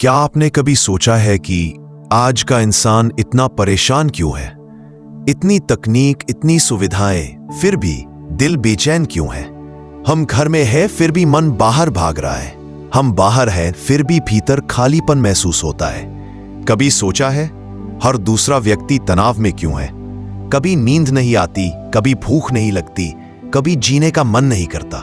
क्या आपने कभी सोचा है कि आज का इंसान इतना परेशान क्यों है? इतनी तकनीक, इतनी सुविधाएं, फिर भी दिल बेचैन क्यों है? हम घर में हैं फिर भी मन बाहर भाग रहा है। हम बाहर हैं फिर भी भीतर खालीपन महसूस होता है। कभी सोचा है हर दूसरा व्यक्ति तनाव में क्यों है? कभी नींद नहीं आती, कभी भूख नहीं लगती, कभी जीने का मन नहीं करता,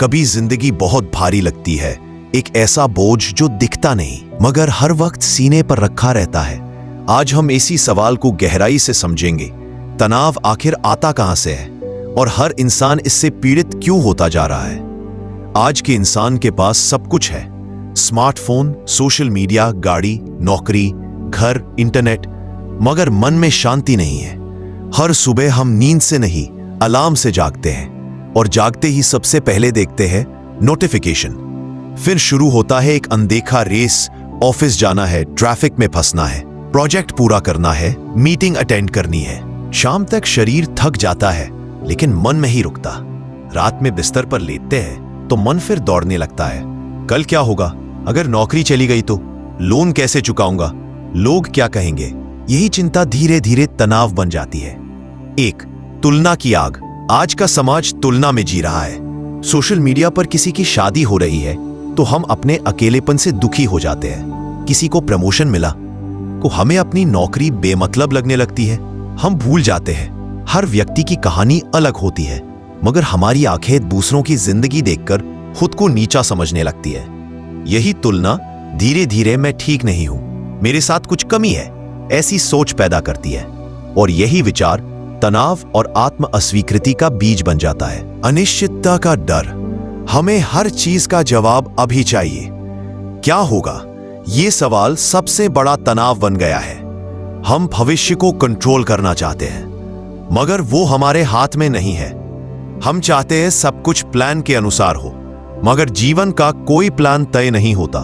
कभी जिंदगी बहुत भारी लगती है, एक ऐसा बोझ जो दिखता नहीं मगर हर वक्त सीने पर रखा रहता है। आज हम इसी सवाल को गहराई से समझेंगे। तनाव आखिर आता कहां से है और हर इंसान इससे पीड़ित क्यों होता जा रहा है? आज के इंसान के पास सब कुछ है, स्मार्टफोन, सोशल मीडिया, गाड़ी, नौकरी, घर, इंटरनेट, मगर मन में शांति नहीं है। हर सुबह हम नींद से नहीं, अलार्म से जागते हैं और जागते ही सबसे पहले देखते हैं नोटिफिकेशन। फिर शुरू होता है एक अनदेखा रेस। ऑफिस जाना है, ट्रैफिक में फंसना है, प्रोजेक्ट पूरा करना है, मीटिंग अटेंड करनी है। शाम तक शरीर थक जाता है लेकिन मन नहीं रुकता। रात में बिस्तर पर लेटते हैं तो मन फिर दौड़ने लगता है। कल क्या होगा? अगर नौकरी चली गई तो? लोन कैसे चुकाऊंगा? लोग क्या कहेंगे? यही चिंता धीरे धीरे तनाव बन जाती है। एक, तुलना की आग। आज का समाज तुलना में जी रहा है। सोशल मीडिया पर किसी की शादी हो रही है तो हम अपने अकेलेपन से दुखी हो जाते हैं। किसी को प्रमोशन मिला तो हमें अपनी नौकरी बेमतलब लगने लगती है। हम भूल जाते हैं हर व्यक्ति की कहानी अलग होती है, मगर हमारी आंखें दूसरों की जिंदगी देखकर खुद को नीचा समझने लगती है। यही तुलना धीरे धीरे मैं ठीक नहीं हूं, मेरे साथ कुछ कमी है, ऐसी सोच पैदा करती है और यही विचार तनाव और आत्म अस्वीकृति का बीज बन जाता है। अनिश्चितता का डर। हमें हर चीज का जवाब अभी चाहिए। क्या होगा? ये सवाल सबसे बड़ा तनाव बन गया है। हम भविष्य को कंट्रोल करना चाहते हैं मगर वो हमारे हाथ में नहीं है। हम चाहते हैं सब कुछ प्लान के अनुसार हो, मगर जीवन का कोई प्लान तय नहीं होता।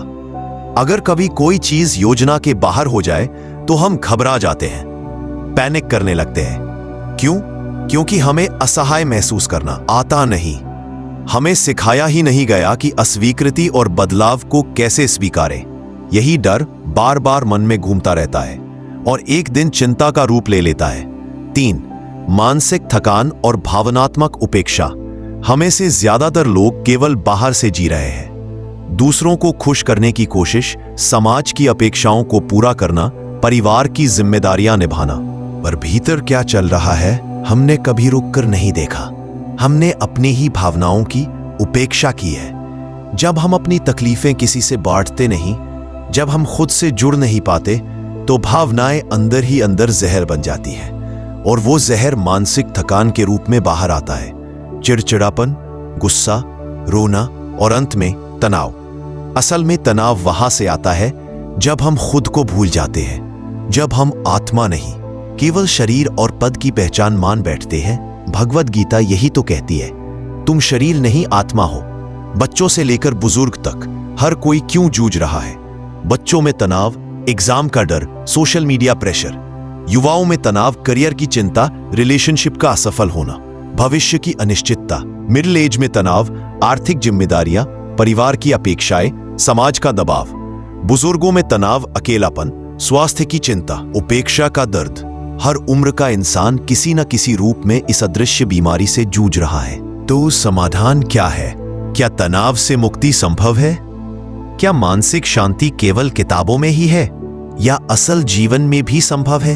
अगर कभी कोई चीज योजना के बाहर हो जाए तो हम घबरा जाते हैं, पैनिक करने लगते हैं। क्यों? क्योंकि हमें असहाय महसूस करना आता नहीं। हमें सिखाया ही नहीं गया कि अस्वीकृति और बदलाव को कैसे स्वीकारें। यही डर बार बार मन में घूमता रहता है और एक दिन चिंता का रूप ले लेता है। 3, मानसिक थकान और भावनात्मक उपेक्षा। हमें से ज्यादातर लोग केवल बाहर से जी रहे हैं। दूसरों को खुश करने की कोशिश, समाज की अपेक्षाओं को पूरा करना, परिवार की जिम्मेदारियां निभाना, पर भीतर क्या चल रहा है हमने कभी रुककर नहीं देखा। हमने अपनी ही भावनाओं की उपेक्षा की है। जब हम अपनी तकलीफें किसी से बांटते नहीं, जब हम खुद से जुड़ नहीं पाते, तो भावनाएं अंदर ही अंदर जहर बन जाती है और वो जहर मानसिक थकान के रूप में बाहर आता है। चिड़चिड़ापन, गुस्सा, रोना और अंत में तनाव। असल में तनाव वहां से आता है जब हम खुद को भूल जाते हैं, जब हम आत्मा नहीं केवल शरीर और पद की पहचान मान बैठते हैं। भगवद गीता यही तो कहती है, तुम शरीर नहीं आत्मा हो। बच्चों से लेकर बुजुर्ग तक हर कोई क्यों जूझ रहा है? बच्चों में तनाव, एग्जाम का डर, सोशल मीडिया प्रेशर। युवाओं में तनाव, करियर की चिंता, रिलेशनशिप का असफल होना, भविष्य की अनिश्चितता। मिडिल एज में तनाव, आर्थिक जिम्मेदारियां, परिवार की अपेक्षाएं, समाज का दबाव। बुजुर्गों में तनाव, अकेलापन, स्वास्थ्य की चिंता, उपेक्षा का दर्द। हर उम्र का इंसान किसी न किसी रूप में इस अदृश्य बीमारी से जूझ रहा है। तो समाधान क्या है? क्या तनाव से मुक्ति संभव है? क्या मानसिक शांति केवल किताबों में ही है या असल जीवन में भी संभव है?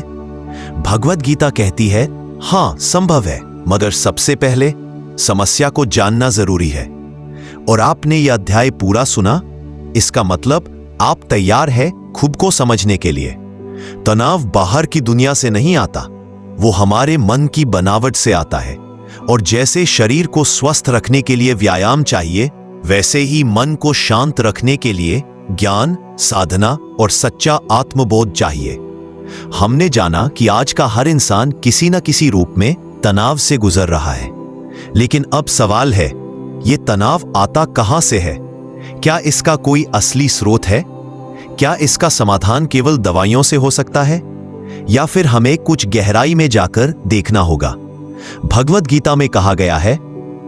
भगवद गीता कहती है, हां संभव है, मगर सबसे पहले समस्या को जानना जरूरी है। और आपने यह अध्याय पूरा सुना, इसका मतलब आप तैयार है खुद को समझने के लिए। तनाव बाहर की दुनिया से नहीं आता, वो हमारे मन की बनावट से आता है। और जैसे शरीर को स्वस्थ रखने के लिए व्यायाम चाहिए, वैसे ही मन को शांत रखने के लिए ज्ञान, साधना और सच्चा आत्मबोध चाहिए। हमने जाना कि आज का हर इंसान किसी न किसी रूप में तनाव से गुजर रहा है, लेकिन अब सवाल है, ये तनाव आता कहां से है? क्या इसका कोई असली स्रोत है? क्या इसका समाधान केवल दवाइयों से हो सकता है या फिर हमें कुछ गहराई में जाकर देखना होगा? भगवद गीता में कहा गया है,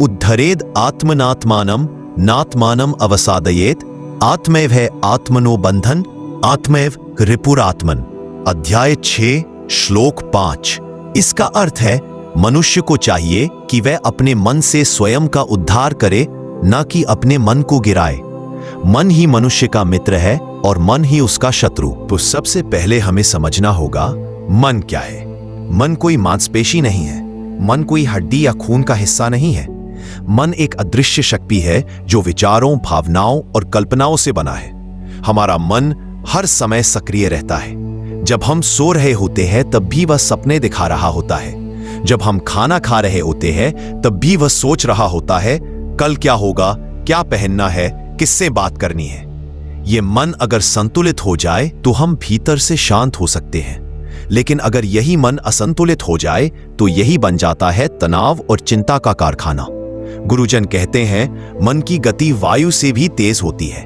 उद्धरेद आत्मनात्मानम नात्मानम अवसादयेत आत्मैव है आत्मनो बंधन, आत्मैव रिपुरात्मन। अध्याय 6 श्लोक 5। इसका अर्थ है मनुष्य को चाहिए कि वह अपने मन से स्वयं का उद्धार करे, न कि अपने मन को गिराए। मन ही मनुष्य का मित्र है और मन ही उसका शत्रु। तो सबसे पहले हमें समझना होगा मन क्या है। मन कोई मांसपेशी नहीं है, मन कोई हड्डी या खून का हिस्सा नहीं है। मन एक अदृश्य शक्ति है जो विचारों, भावनाओं और कल्पनाओं से बना है। हमारा मन हर समय सक्रिय रहता है। जब हम सो रहे होते हैं तब भी वह सपने दिखा रहा होता है। जब हम खाना खा रहे होते हैं तब भी वह सोच रहा होता है कल क्या होगा, क्या पहनना है, किससे बात करनी है। ये मन अगर संतुलित हो जाए तो हम भीतर से शांत हो सकते हैं, लेकिन अगर यही मन असंतुलित हो जाए तो यही बन जाता है तनाव और चिंता का कारखाना। गुरुजन कहते हैं मन की गति वायु से भी तेज होती है।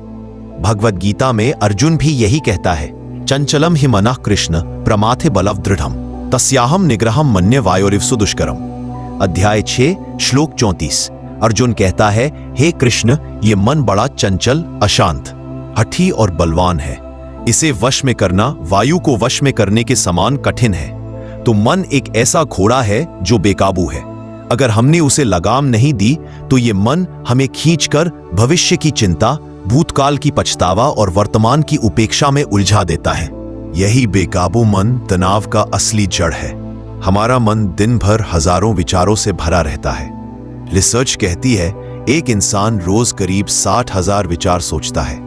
भगवत गीता में अर्जुन भी यही कहता है, चंचलम हि मनः कृष्ण प्रमाथे बलव दृढ़म तस्याहम निग्रहम मन्य वायोरिव सुदुष्करम। अध्याय 6 श्लोक 34। अर्जुन कहता है, हे कृष्ण, ये मन बड़ा चंचल, अशांत, हठी और बलवान है। इसे वश में करना वायु को वश में करने के समान कठिन है। तो मन एक ऐसा घोड़ा है जो बेकाबू है। अगर हमने उसे लगाम नहीं दी तो ये मन हमें खींचकर भविष्य की चिंता, भूतकाल की पछतावा और वर्तमान की उपेक्षा में उलझा देता है। यही बेकाबू मन तनाव का असली जड़ है। हमारा मन दिन भर हजारों विचारों से भरा रहता है। रिसर्च कहती है एक इंसान रोज करीब 60,000 विचार सोचता है,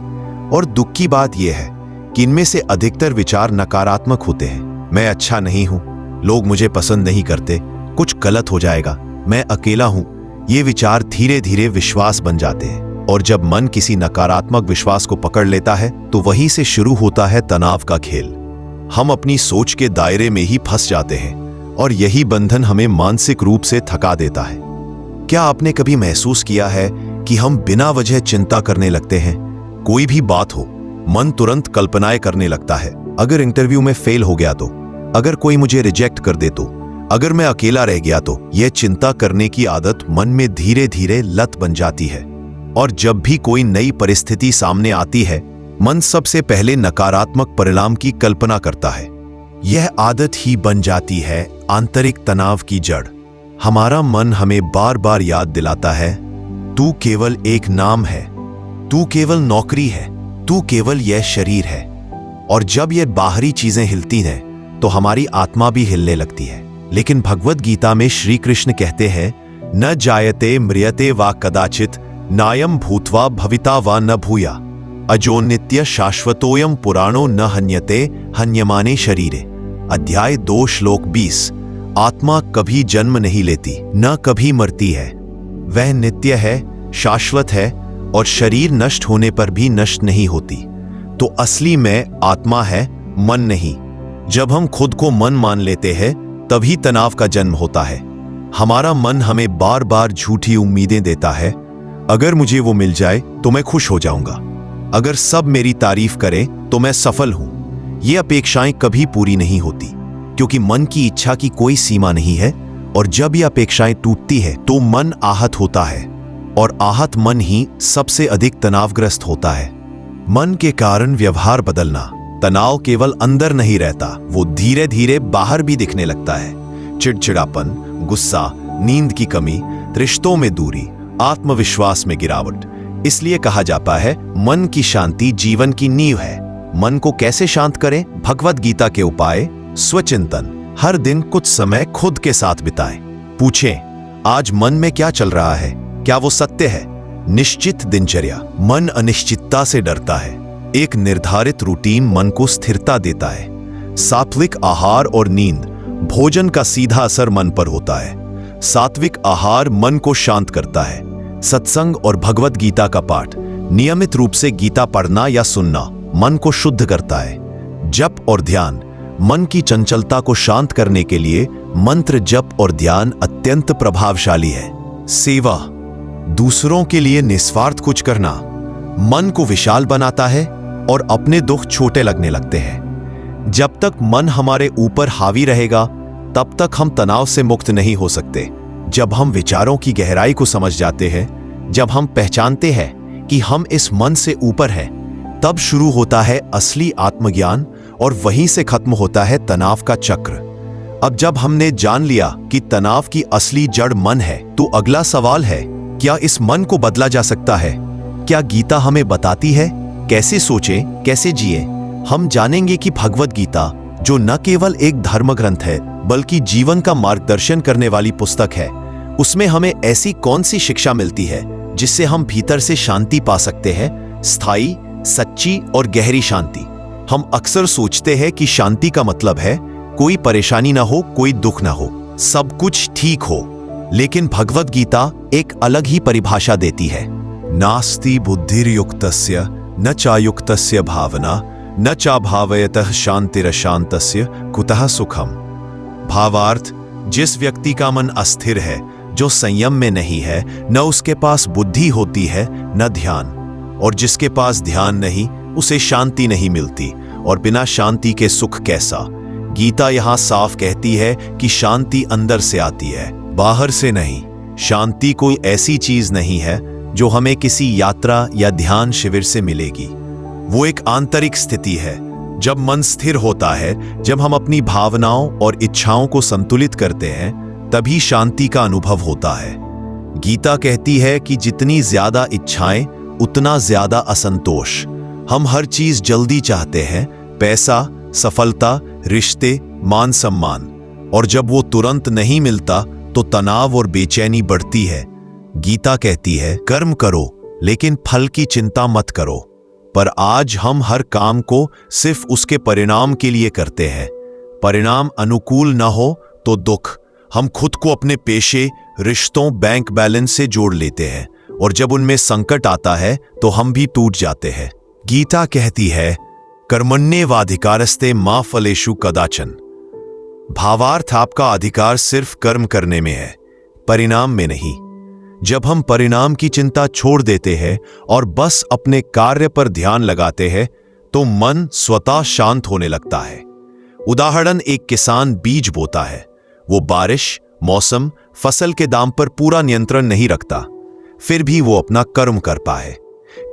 और दुख की बात यह है कि इनमें से अधिकतर विचार नकारात्मक होते हैं। मैं अच्छा नहीं हूं, लोग मुझे पसंद नहीं करते, कुछ गलत हो जाएगा, मैं अकेला हूं। ये विचार धीरे धीरे विश्वास बन जाते हैं, और जब मन किसी नकारात्मक विश्वास को पकड़ लेता है तो वहीं से शुरू होता है तनाव का खेल। हम अपनी सोच के दायरे में ही फंस जाते हैं, और यही बंधन हमें मानसिक रूप से थका देता है। क्या आपने कभी महसूस किया है कि हम बिना वजह चिंता करने लगते हैं? कोई भी बात हो, मन तुरंत कल्पनाएं करने लगता है। अगर इंटरव्यू में फेल हो गया तो, अगर कोई मुझे रिजेक्ट कर दे तो, अगर मैं अकेला रह गया तो। यह चिंता करने की आदत मन में धीरे धीरे लत बन जाती है, और जब भी कोई नई परिस्थिति सामने आती है, मन सबसे पहले नकारात्मक परिणाम की कल्पना करता है। यह आदत ही बन जाती है आंतरिक तनाव की जड़। हमारा मन हमें बार बार याद दिलाता है, तू केवल एक नाम है, तू केवल नौकरी है, तू केवल यह शरीर है। और जब यह बाहरी चीजें हिलती हैं तो हमारी आत्मा भी हिलने लगती है। लेकिन भगवत गीता में श्री कृष्ण कहते हैं, न जायते म्रियते वा कदाचित नायम भूत्वा भविता वा न भूया अजो नित्य शाश्वतोयम पुराणो न हन्यते हन्यमाने शरीरे। अध्याय 2 श्लोक 20। आत्मा कभी जन्म नहीं लेती, न कभी मरती है। वह नित्य है, शाश्वत है, और शरीर नष्ट होने पर भी नष्ट नहीं होती। तो असली में आत्मा है, मन नहीं। जब हम खुद को मन मान लेते हैं तभी तनाव का जन्म होता है। हमारा मन हमें बार बार झूठी उम्मीदें देता है। अगर मुझे वो मिल जाए तो मैं खुश हो जाऊंगा, अगर सब मेरी तारीफ करें तो मैं सफल हूं। ये अपेक्षाएं कभी पूरी नहीं होती, क्योंकि मन की इच्छा की कोई सीमा नहीं है, और जब ये अपेक्षाएं टूटती है तो मन आहत होता है, और आहत मन ही सबसे अधिक तनावग्रस्त होता है। मन के कारण व्यवहार बदलना। तनाव केवल अंदर नहीं रहता, वो धीरे धीरे बाहर भी दिखने लगता है। चिड़चिड़ापन, गुस्सा, नींद की कमी, रिश्तों में दूरी, आत्मविश्वास में गिरावट। इसलिए कहा जाता है मन की शांति जीवन की नींव है। मन को कैसे शांत करें? भगवत गीता के उपाय। स्वचिंतन। हर दिन कुछ समय खुद के साथ बिताएं। पूछें, आज मन में क्या चल रहा है, क्या वो सत्य है? निश्चित दिनचर्या। मन अनिश्चितता से डरता है। एक निर्धारित रूटीन मन को स्थिरता देता है। सात्विक आहार और नींद। भोजन का सीधा असर मन पर होता है। सात्विक आहार मन को शांत करता है। सत्संग और भगवत गीता का पाठ। नियमित रूप से गीता पढ़ना या सुनना मन को शुद्ध करता है। जप और ध्यान। मन की चंचलता को शांत करने के लिए मंत्र जप और ध्यान अत्यंत प्रभावशाली है। सेवा। दूसरों के लिए निस्वार्थ कुछ करना मन को विशाल बनाता है और अपने दुख छोटे लगने लगते हैं। जब तक मन हमारे ऊपर हावी रहेगा तब तक हम तनाव से मुक्त नहीं हो सकते। जब हम विचारों की गहराई को समझ जाते हैं, जब हम पहचानते हैं कि हम इस मन से ऊपर हैं, तब शुरू होता है असली आत्मज्ञान और वहीं से खत्म होता है तनाव का चक्र। अब जब हमने जान लिया कि तनाव की असली जड़ मन है, तो अगला सवाल है, क्या इस मन को बदला जा सकता है? क्या गीता हमें बताती है कैसे सोचें, कैसे जिए? हम जानेंगे कि भगवद गीता, जो न केवल एक धर्म ग्रंथ है बल्कि जीवन का मार्गदर्शन करने वाली पुस्तक है, उसमें हमें ऐसी कौन सी शिक्षा मिलती है जिससे हम भीतर से शांति पा सकते हैं, स्थायी, सच्ची और गहरी शांति। हम अक्सर सोचते हैं कि शांति का मतलब है कोई परेशानी ना हो, कोई दुख ना हो, सब कुछ ठीक हो। लेकिन भगवद गीता एक अलग ही परिभाषा देती है। नास्ति बुद्धिर्युक्तस्य न चायुक्तस्य भावना न चाभावयतः शांतिरशांतस्य कुतः सुखम। भावार्थ, जिस व्यक्ति का मन अस्थिर है, जो संयम में नहीं है, न उसके पास बुद्धि होती है न ध्यान, और जिसके पास ध्यान नहीं उसे शांति नहीं मिलती, और बिना शांति के सुख कैसा। गीता यहां साफ कहती है कि शांति अंदर से आती है, बाहर से नहीं। शांति कोई ऐसी चीज नहीं है जो हमें किसी यात्रा या ध्यान शिविर से मिलेगी। वो एक आंतरिक स्थिति है। जब मन स्थिर होता है, जब हम अपनी भावनाओं और इच्छाओं को संतुलित करते हैं, तभी शांति का अनुभव होता है। गीता कहती है कि जितनी ज्यादा इच्छाएं उतना ज्यादा असंतोष। हम हर चीज जल्दी चाहते हैं, पैसा, सफलता, रिश्ते, मान सम्मान, और जब वो तुरंत नहीं मिलता तो तनाव और बेचैनी बढ़ती है। गीता कहती है, कर्म करो लेकिन फल की चिंता मत करो। पर आज हम हर काम को सिर्फ उसके परिणाम के लिए करते हैं। परिणाम अनुकूल न हो तो दुख। हम खुद को अपने पेशे, रिश्तों, बैंक बैलेंस से जोड़ लेते हैं, और जब उनमें संकट आता है तो हम भी टूट जाते हैं। गीता कहती है, कर्मण्येवाधिकारस्ते मा फलेषु कदाचन। भावार्थ, आपका अधिकार सिर्फ कर्म करने में है, परिणाम में नहीं। जब हम परिणाम की चिंता छोड़ देते हैं और बस अपने कार्य पर ध्यान लगाते हैं, तो मन स्वतः शांत होने लगता है। उदाहरण, एक किसान बीज बोता है। वो बारिश, मौसम, फसल के दाम पर पूरा नियंत्रण नहीं रखता, फिर भी वो अपना कर्म कर पाए।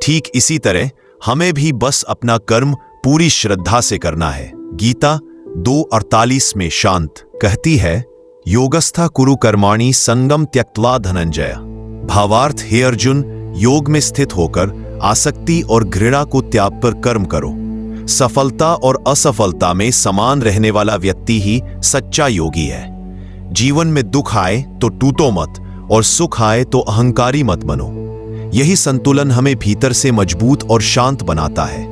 ठीक इसी तरह हमें भी बस अपना कर्म पूरी श्रद्धा से करना है। गीता 2:48 में शांत कहती है, योगस्था कुरु कर्माणि संगम त्यक्त्वा धनंजय। भावार्थ, हे अर्जुन, योग में स्थित होकर आसक्ति और घृणा को त्याग कर कर्म करो। सफलता और असफलता में समान रहने वाला व्यक्ति ही सच्चा योगी है। जीवन में दुख आए तो टूटो मत, और सुख आए तो अहंकारी मत बनो। यही संतुलन हमें भीतर से मजबूत और शांत बनाता है।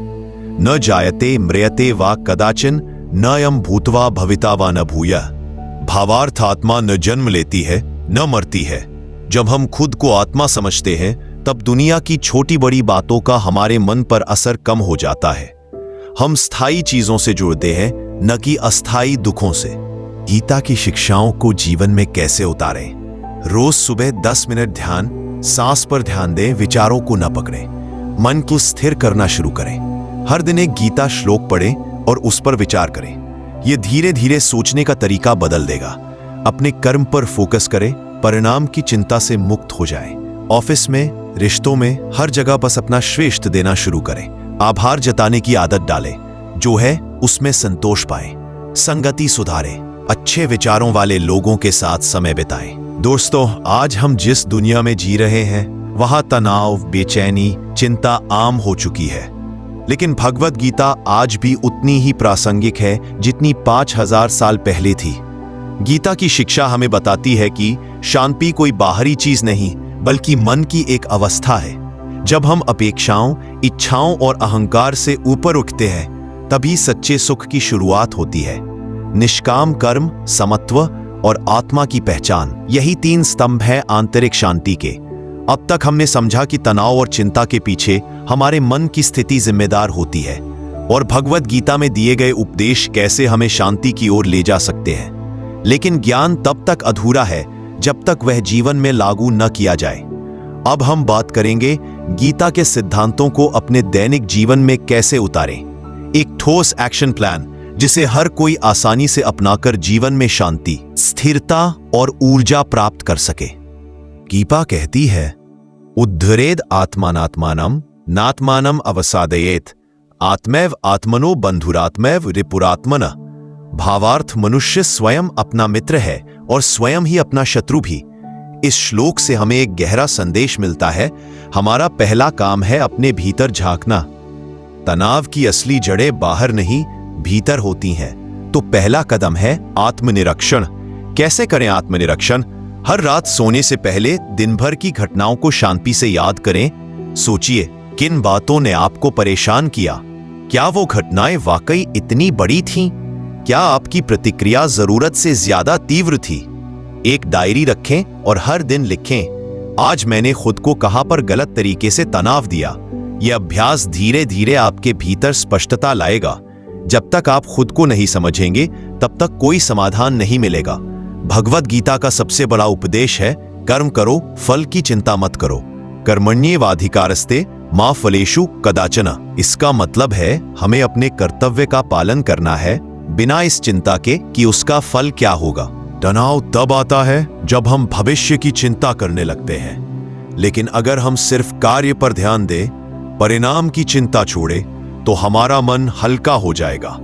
न जायते म्रियते वा कदाचन न यम भूतवा भविता वा न भूयः। भावार्थ, आत्मा न जन्म लेती है न मरती है। जब हम खुद को आत्मा समझते हैं, तब दुनिया की छोटी बड़ी बातों का हमारे मन पर असर कम हो जाता है। हम स्थायी चीजों से जुड़ते हैं, न कि अस्थायी दुखों से। गीता की शिक्षाओं को जीवन में कैसे उतारें? रोज सुबह 10 मिनट ध्यान, सांस पर ध्यान दें, विचारों को न पकड़ें, मन को स्थिर करना शुरू करें। हर दिन एक गीता श्लोक पढ़ें और उस पर विचार करें। यह धीरे धीरे सोचने का तरीका बदल देगा। अपने कर्म पर फोकस करें, परिणाम की चिंता से मुक्त हो जाएं। ऑफिस में, रिश्तों में, हर जगह बस अपना श्रेष्ठ देना शुरू करें। आभार जताने की आदत डालें, जो है उसमें संतोष पाएं। संगति सुधारें, अच्छे विचारों वाले लोगों के साथ समय बिताएं। दोस्तों, आज हम जिस दुनिया में जी रहे हैं, वहां तनाव, बेचैनी, चिंता आम हो चुकी है। लेकिन भगवद गीता आज भी उतनी ही प्रासंगिक है जितनी 5000 साल पहले थी। गीता की शिक्षा हमें बताती है कि शांति कोई बाहरी चीज नहीं, बल्कि मन की एक अवस्था है। जब हम अपेक्षाओं, इच्छाओं और अहंकार से ऊपर उठते हैं, तभी सच्चे सुख की शुरुआत होती है। निष्काम कर्म, समत्व और आत्मा की पहचान, यही 3 स्तंभ हैं आंतरिक शांति के। अब तक हमने समझा कि तनाव और चिंता के पीछे हमारे मन की स्थिति जिम्मेदार होती है, और भगवद गीता में दिए गए उपदेश कैसे हमें शांति की ओर ले जा सकते हैं। लेकिन ज्ञान तब तक अधूरा है जब तक वह जीवन में लागू न किया जाए। अब हम बात करेंगे गीता के सिद्धांतों को अपने दैनिक जीवन में कैसे उतारें। एक ठोस एक्शन प्लान जिसे हर कोई आसानी से अपनाकर जीवन में शांति, स्थिरता और ऊर्जा प्राप्त कर सके। गीता कहती है, उद्धरेद आत्मानात्मानम नात्मानम अवसादयेत आत्मैव आत्मनो बंधुरात्मैव रिपुरात्मन। भावार्थ, मनुष्य स्वयं अपना मित्र है और स्वयं ही अपना शत्रु भी। इस श्लोक से हमें एक गहरा संदेश मिलता है। हमारा पहला काम है अपने भीतर झांकना। तनाव की असली जड़ें बाहर नहीं, भीतर होती हैं। तो पहला कदम है आत्मनिरीक्षण। कैसे करें आत्मनिरीक्षण? हर रात सोने से पहले दिन भर की घटनाओं को शांति से याद करें। सोचिए, किन बातों ने आपको परेशान किया? क्या वो घटनाएं वाकई इतनी बड़ी थीं? क्या आपकी प्रतिक्रिया जरूरत से ज्यादा तीव्र थी? एक डायरी रखें और हर दिन लिखें, आज मैंने खुद को कहां पर गलत तरीके से तनाव दिया। यह अभ्यास धीरे धीरे आपके भीतर स्पष्टता लाएगा। जब तक आप खुद को नहीं समझेंगे, तब तक कोई समाधान नहीं मिलेगा। भगवद गीता का सबसे बड़ा उपदेश है, कर्म करो, फल की चिंता मत करो। कर्मण्येवाधिकारस्ते मा फलेषु कदाचन। इसका मतलब है हमें अपने कर्तव्य का पालन करना है, बिना इस चिंता के कि उसका फल क्या होगा। तनाव तब आता है जब हम भविष्य की चिंता करने लगते हैं। लेकिन अगर हम सिर्फ कार्य पर ध्यान दें, परिणाम की चिंता छोड़े, तो हमारा मन हल्का हो जाएगा।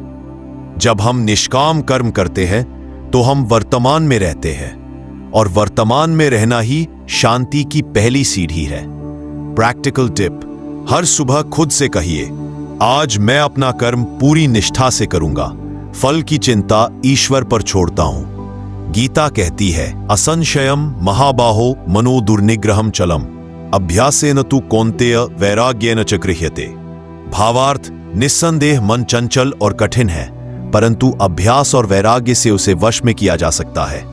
जब हम निष्काम कर्म करते हैं तो हम वर्तमान में रहते हैं, और वर्तमान में रहना ही शांति की पहली सीढ़ी है। प्रैक्टिकल टिप: हर सुबह खुद से कहिए, आज मैं अपना कर्म पूरी निष्ठा से करूंगा, फल की चिंता ईश्वर पर छोड़ता हूं। गीता कहती है, असंशयम महाबाहो मनो दुर्निग्रहम चलम अभ्यासेन तु कौन्तेय वैराग्येन च गृह्यते। भावार्थ, निस्संदेह मन चंचल और कठिन है, परंतु अभ्यास और वैराग्य से उसे वश में किया जा सकता है।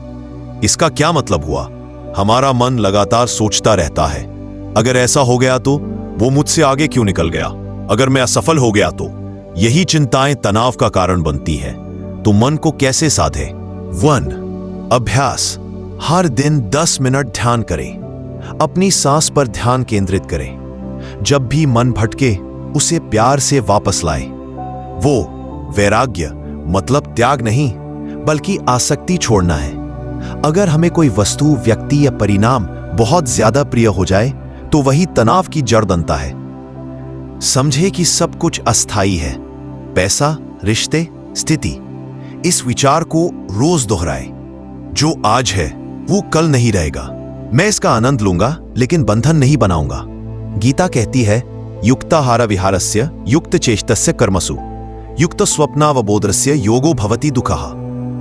इसका क्या मतलब हुआ? हमारा मन लगातार सोचता रहता है, अगर ऐसा हो गया तो, वो मुझसे आगे क्यों निकल गया, अगर मैं असफल हो गया तो। यही चिंताएं तनाव का कारण बनती है। तो मन को कैसे साधे? 1. अभ्यास। हर दिन 10 मिनट ध्यान करें। अपनी सांस पर ध्यान केंद्रित करें। जब भी मन भटके, उसे प्यार से वापस लाएं। वो वैराग्य मतलब त्याग नहीं, बल्कि आसक्ति छोड़ना है। अगर हमें कोई वस्तु, व्यक्ति या परिणाम बहुत ज्यादा प्रिय हो जाए, तो वही तनाव की जड़ बनता है। समझे कि सब कुछ अस्थायी है, पैसा, रिश्ते, स्थिति। इस विचार को रोज दोहराएं, जो आज है वो कल नहीं रहेगा। मैं इसका आनंद लूंगा, लेकिन बंधन नहीं बनाऊंगा। गीता कहती है, युक्ताहार विहारस्य युक्त चेष्टस्य कर्मसु युक्त स्वप्नावबोधस्य योगो भवति दुःखः।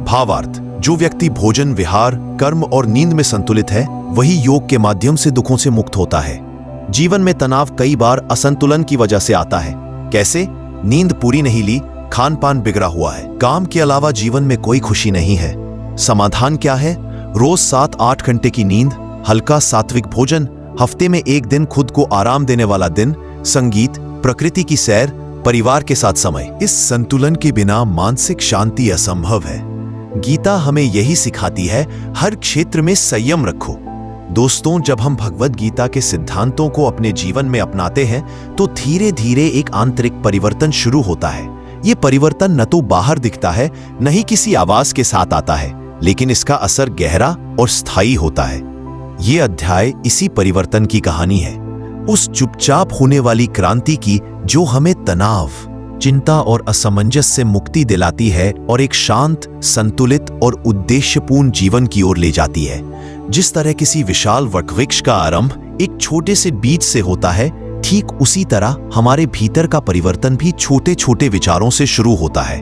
भावार्थ, जो व्यक्ति भोजन, विहार, कर्म और नींद में संतुलित है, वही योग के माध्यम से दुखों से मुक्त होता है। जीवन में तनाव कई बार असंतुलन की वजह से आता है। कैसे? नींद पूरी नहीं ली, खान पान बिगड़ा हुआ है, काम के अलावा जीवन में कोई खुशी नहीं है। समाधान क्या है? रोज 7-8 घंटे की नींद, हल्का सात्विक भोजन, हफ्ते में एक दिन खुद को आराम देने वाला दिन, संगीत, प्रकृति की सैर, परिवार के साथ समय। इस संतुलन के बिना मानसिक शांति असंभव है। गीता हमें यही सिखाती है, हर क्षेत्र में संयम रखो। दोस्तों, जब हम भगवद गीता के सिद्धांतों को अपने जीवन में अपनाते हैं, तो धीरे धीरे एक आंतरिक परिवर्तन शुरू होता है। ये परिवर्तन न तो बाहर दिखता है, न ही किसी आवाज के साथ आता है, लेकिन इसका असर गहरा और स्थायी होता है। ये अध्याय इसी परिवर्तन की कहानी है, उस चुपचाप होने वाली क्रांति की जो हमें तनाव, चिंता और असमंजस से मुक्ति दिलाती है और एक शांत, संतुलित और उद्देश्यपूर्ण जीवन की ओर ले जाती है। जिस तरह किसी विशाल वृक्ष का आरंभ एक छोटे से बीज से होता है, ठीक उसी तरह हमारे भीतर का परिवर्तन भी छोटे छोटे विचारों से शुरू होता है।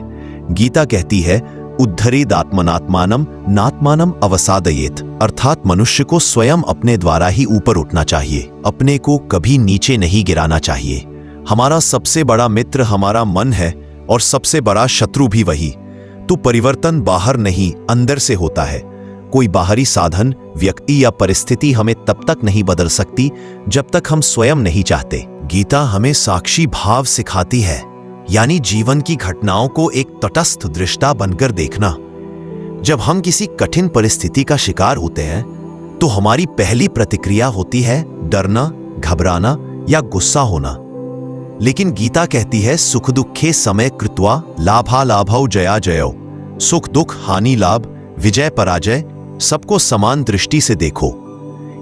गीता कहती है, उद्धरेदात्मनात्मानम नात्मानम अवसादयेत, अर्थात मनुष्य को स्वयं अपने द्वारा ही ऊपर उठना चाहिए, अपने को कभी नीचे नहीं गिराना चाहिए। हमारा सबसे बड़ा मित्र हमारा मन है और सबसे बड़ा शत्रु भी वही। तो परिवर्तन बाहर नहीं, अंदर से होता है। कोई बाहरी साधन, व्यक्ति या परिस्थिति हमें तब तक नहीं बदल सकती जब तक हम स्वयं नहीं चाहते। गीता हमें साक्षी भाव सिखाती है, यानी जीवन की घटनाओं को एक तटस्थ दृष्टा बनकर देखना। जब हम किसी कठिन परिस्थिति का शिकार होते हैं, तो हमारी पहली प्रतिक्रिया होती है डरना, घबराना या गुस्सा होना। लेकिन गीता कहती है, सुख दुखे समय कृत्वा लाभा लाभौ जया जयो। सुख दुख, हानि लाभ, विजय पराजय सबको समान दृष्टि से देखो।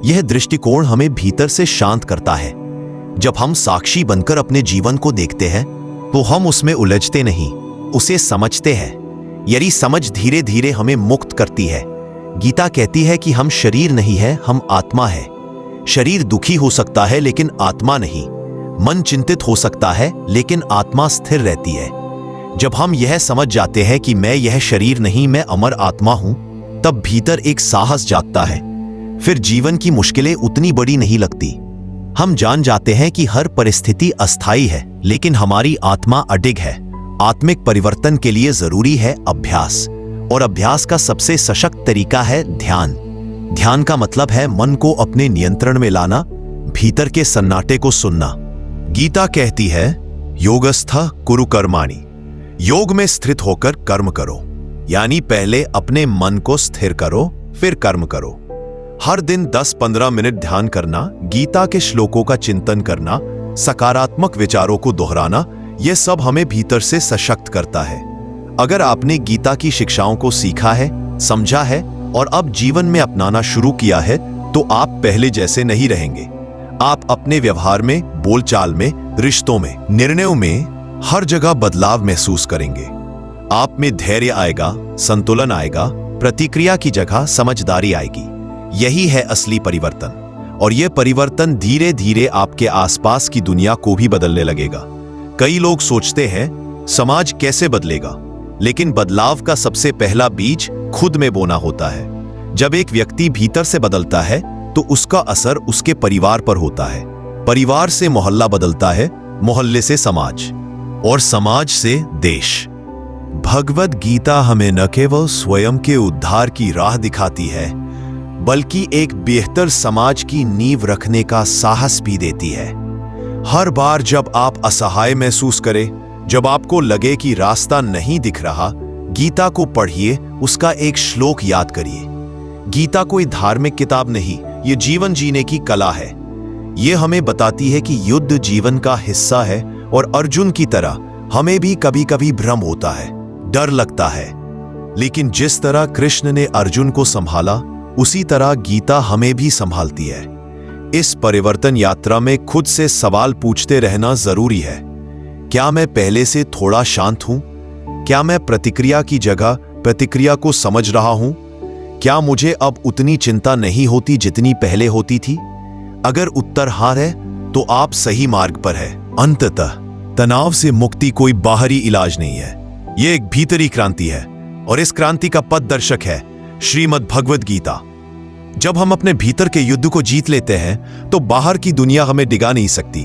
यह दृष्टिकोण हमें भीतर से शांत करता है। जब हम साक्षी बनकर अपने जीवन को देखते हैं, तो हम उसमें उलझते नहीं, उसे समझते हैं। यही समझ धीरे धीरे हमें मुक्त करती है। गीता कहती है कि हम शरीर नहीं है, हम आत्मा है। शरीर दुखी हो सकता है लेकिन आत्मा नहीं। मन चिंतित हो सकता है लेकिन आत्मा स्थिर रहती है। जब हम यह समझ जाते हैं कि मैं यह शरीर नहीं, मैं अमर आत्मा हूं, तब भीतर एक साहस जागता है। फिर जीवन की मुश्किलें उतनी बड़ी नहीं लगती। हम जान जाते हैं कि हर परिस्थिति अस्थायी है लेकिन हमारी आत्मा अडिग है। आत्मिक परिवर्तन के लिए जरूरी है अभ्यास, और अभ्यास का सबसे सशक्त तरीका है ध्यान। ध्यान का मतलब है मन को अपने नियंत्रण में लाना, भीतर के सन्नाटे को सुनना। गीता कहती है, योगस्थ कुरु कर्माणि, योग में स्थित होकर कर्म करो। यानी पहले अपने मन को स्थिर करो, फिर कर्म करो। हर दिन 10-15 मिनट ध्यान करना, गीता के श्लोकों का चिंतन करना, सकारात्मक विचारों को दोहराना, यह सब हमें भीतर से सशक्त करता है। अगर आपने गीता की शिक्षाओं को सीखा है, समझा है और अब जीवन में अपनाना शुरू किया है, तो आप पहले जैसे नहीं रहेंगे। आप अपने व्यवहार में, बोलचाल में, रिश्तों में, निर्णयों में, हर जगह बदलाव महसूस करेंगे। आप में धैर्य आएगा, संतुलन आएगा, प्रतिक्रिया की जगह समझदारी आएगी। यही है असली परिवर्तन, और यह परिवर्तन धीरे धीरे आपके आसपास की दुनिया को भी बदलने लगेगा। कई लोग सोचते हैं समाज कैसे बदलेगा, लेकिन बदलाव का सबसे पहला बीज खुद में बोना होता है। जब एक व्यक्ति भीतर से बदलता है तो उसका असर उसके परिवार पर होता है। परिवार से मोहल्ला बदलता है, मोहल्ले से समाज, और समाज से देश। भगवद गीता हमें न केवल स्वयं के उद्धार की राह दिखाती है, बल्कि एक बेहतर समाज की नींव रखने का साहस भी देती है। हर बार जब आप असहाय महसूस करें, जब आपको लगे कि रास्ता नहीं दिख रहा, गीता को पढ़िए, उसका एक श्लोक याद करिए। गीता कोई धार्मिक किताब नहीं, ये जीवन जीने की कला है। ये हमें बताती है कि युद्ध जीवन का हिस्सा है, और अर्जुन की तरह हमें भी कभी कभी भ्रम होता है, डर लगता है। लेकिन जिस तरह कृष्ण ने अर्जुन को संभाला, उसी तरह गीता हमें भी संभालती है। इस परिवर्तन यात्रा में खुद से सवाल पूछते रहना जरूरी है। क्या मैं पहले से थोड़ा शांत हूं? क्या मैं प्रतिक्रिया की जगह प्रतिक्रिया को समझ रहा हूं? क्या मुझे अब उतनी चिंता नहीं होती जितनी पहले होती थी? अगर उत्तर हाँ है, तो आप सही मार्ग पर है। अंततः तनाव से मुक्ति कोई बाहरी इलाज नहीं है, यह एक भीतरी क्रांति है, और इस क्रांति का पथ दर्शक है श्रीमद् भगवद गीता। जब हम अपने भीतर के युद्ध को जीत लेते हैं, तो बाहर की दुनिया हमें डिगा नहीं सकती।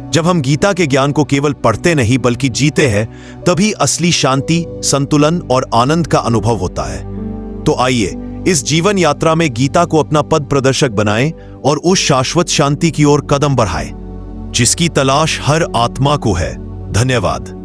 जब हम गीता के ज्ञान को केवल पढ़ते नहीं बल्कि जीते हैं, तभी असली शांति, संतुलन और आनंद का अनुभव होता है। तो आइए इस जीवन यात्रा में गीता को अपना पथ प्रदर्शक बनाएं और उस शाश्वत शांति की ओर कदम बढ़ाएं, जिसकी तलाश हर आत्मा को है। धन्यवाद।